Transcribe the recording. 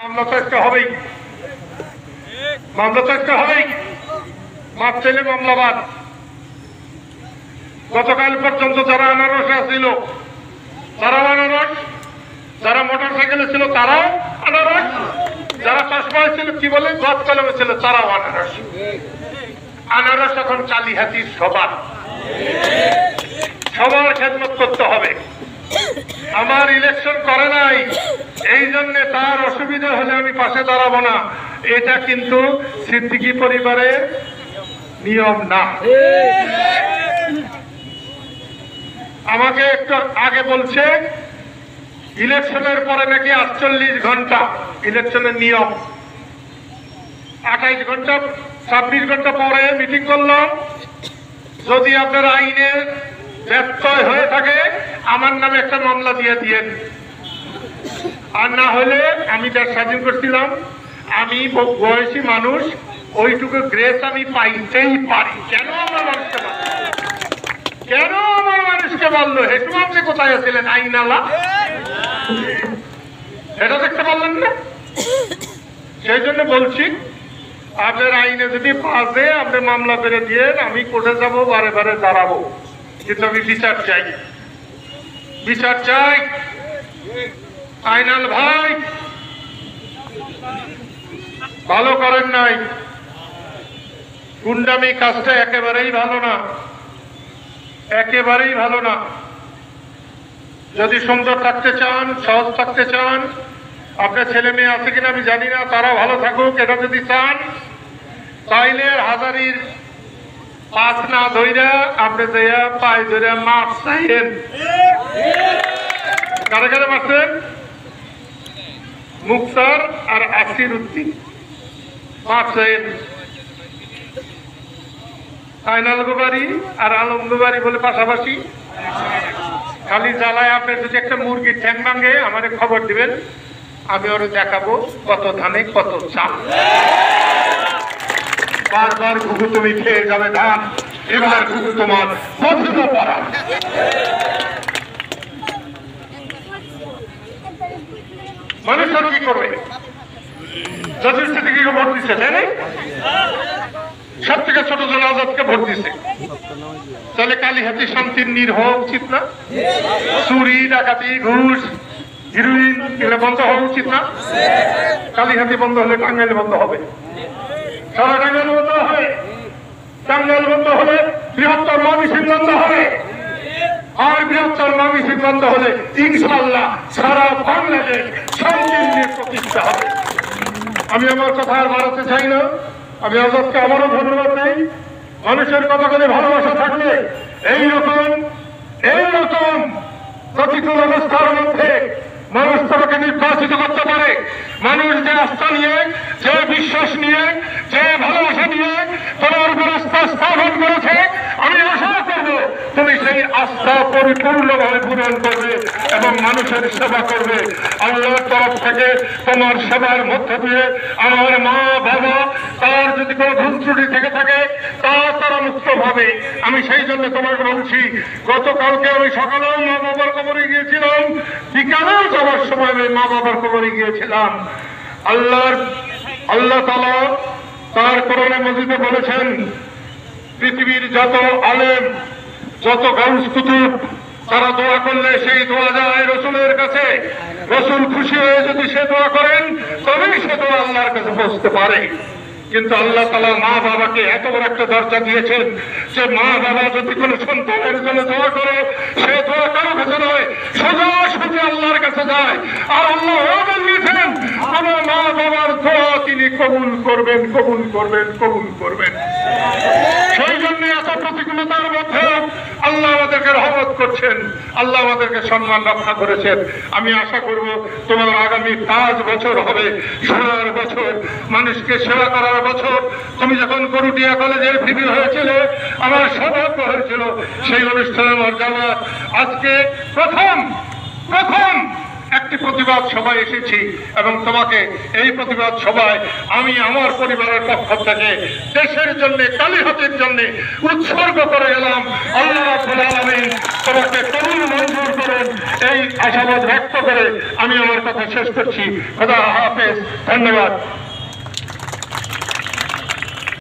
মামলা তো একটা হবেই, মামলা তো একটা হবেই। মাপ চাইলে মামলাবাদ। গতকাল পর্যন্ত যারা আনারসে ছিল তারাও আনারস, যারা মোটর সাইকেলে ছিল তারাও আনারস, যারা চশমায় ছিল কি বলে গদ কলমে ছিল তারাও আনারস। আনারস এখন কালিহাতির সবার, সবার খেদমত করতে হবে। আমার ইলেকশন করে নাই, এই জন্য তার অসুবিধা হলে আমি পাশে দাঁড়াবো না, এটা কিন্তু সিদ্দিকী পরিবারের নিয়ম না। আমাকে একটু আগে বলছে ইলেকশনের পরে নাকি 48 ঘন্টা ইলেকশনের নিয়ম, 28 ঘন্টা 26 ঘন্টা পরে মিটিং করলাম। যদি আপনার আইনের ব্যত্যয় হয়ে থাকে আমার নামে একটা মামলা দিয়ে দিয়েন, আর না হলে আমি যা স্বাধীন করছিলাম, আমি বয়সী মানুষ, ওইটুকু গ্রেস আমি পাইতেই পারি। কেন আমার মানুষকে বললো, কেন আমার মানুষকে বললো হেসু আপনি কোথায় আছিলেন আইনালা, এটা দেখতে পারলেন না? সেই জন্য বলছি আপনার আইনে যদি বাজে আপনি মামলা করে দিয়ে আমি কোর্টে যাবো, বারে বারে দাঁড়াবো, কিন্তু আমি বিচার চাই, বিচার চাই। আইনাল ভাই ভালো করেন নাই, গুন্ডামি কাজটা একেবারেই ভালো না, একেবারেই ভালো না। যদি সুন্দর থাকতে চান, সহজ থাকতে চান, আপনার ছেলে মেয়ে আছে কিনা আমি জানি না, তারা ভালো থাকুক এটা যদি চান, তাইলে হাজারির পাঁচ না ধইরা আপনি দেয়া পায়ে ধরে মাপ চাইেন। কারে কারে মারছেন? মুক্তার আর আসির উদ্দিন মাপ চাইেন। আইনাল গোবারি আর আলম গোবারি বলে পাশাপাশি, খালি জ্বালায় আপনি যদি একটা মুরগির ঠ্যাং ভাঙে আমাদের খবর দিবেন, আমি ওরে দেখাবো কত ধানে কত চাল। বারবার ঘুঘু তুমি খেয়ে যাবে ধান, এবার ঘুঘু তোমার বন্ধুত্ব করা। মানুষের কি করবে? যথেষ্ট থেকে ভোট দিচ্ছে, তাই না? সব থেকে ছোট জন আজাদকে ভোট দিচ্ছে, তাহলে কালিহাতি শান্তির নীর হওয়া উচিত না? চুরি ডাকাতি ঘুষ হিরোইন এগুলো বন্ধ হওয়া উচিত না? কালিহাতি বন্ধ হলে টাঙ্গাইল বন্ধ হবে, সারা টাঙ্গাইল বন্ধ হবে, টাঙ্গাইল বন্ধ হলে বৃহত্তর ময়মনসিংহ বন্ধ হবে, আর বৃহত্তর ময়মনসিংহ বন্ধ হলে ইনশাআল্লাহ সারা বাংলাদেশ শান্তির নীর প্রতিষ্ঠা হবে। আমি আমার কথা আর বাড়াতে চাই না, আমি আজাদকে আবারও ধন্যবাদ দেই। মানুষের কথা বলে ভালোবাসা থাকলে এইরকম প্রতিকূল অবস্থার মধ্যে মানুষ তোমাকে নির্বাচিত করতে পারে। মানুষ যে আস্থা নিয়ে, যে বিশ্বাস নিয়ে, যে ভালোবাসা নিয়ে তোমার উপর আস্থা স্থাপন করেছে, আমি আশা করব তুমি সেই আস্থা পরিপূর্ণভাবে পূরণ করবে এবং মানুষের সেবা করবে। আল্লাহর তরফ থেকে তোমার সেবার মধ্য দিয়ে আমার মা বাবা তার যদি কোনো ভুল ত্রুটি থেকে থাকে তারা মুক্ত হবে। আমি সেই জন্য তোমাকে বলছি, গতকালকে আমি সকালেও মা বাবার কবরে গিয়েছিলাম, বিকালেও যাওয়ার সময় আমি মা বাবার কবরে গিয়েছিলাম। আল্লাহ তাআলা তার কোরআনে মাজিদে বলেছেন, পৃথিবীর যত আলেম, যত গাউস কুতুব তারা দোয়া করলে সেই দোয়া যায় রসুলের কাছে। রসুল খুশি হয়ে যদি সে দোয়া করেন তবেই সে দোয়া আল্লাহর কাছে পৌঁছতে পারে। কিন্তু আল্লাহ তাআলা মা বাবাকে এত বড় একটা দরজা দিয়েছেন যে মা বাবা যদি কোনো সন্তানের জন্য দোয়া করে সে দোয়া কারো কাছে নয়, সোজাসুজি আল্লাহর কাছে যায়। আর আল্লাহ বলেছেন আমার মা বাবার দোয়া তিনি কবুল করবেন, কবুল করবেন, কবুল করবেন। সেই জন্য এত প্রতিকূলতার মধ্যে আল্লাহ আমাদেরকে রহমত করছেন, আল্লাহ আমাদেরকে সম্মান রক্ষা করেছেন। আমি আশা করব তোমার আগামী 5 বছর হবে সোনার বছর, মানুষকে সেবা করার বছর। তুমি যখন গরুটিয়া কলেজের ভিপি হয়েছিলে, আমার সৌভাগ্য হয়েছিল সেই অনুষ্ঠানে আমার যাওয়া। আজকে প্রথম একটি প্রতিবাদ সভায় এসেছি এবং তোমাকে এই প্রতিবাদ সভায় আমি আমার পরিবারের পক্ষ থেকে দেশের জন্য কালীহাতির জন্য উৎসর্গ করে গেলাম। আল্লাহ রাব্বুল আলামিন তোমাকে কবুল মঞ্জুর করুন, এই আশাবাদ ব্যক্ত করে আমি আমার কথা শেষ করছি। খোদা হাফেজ, ধন্যবাদ।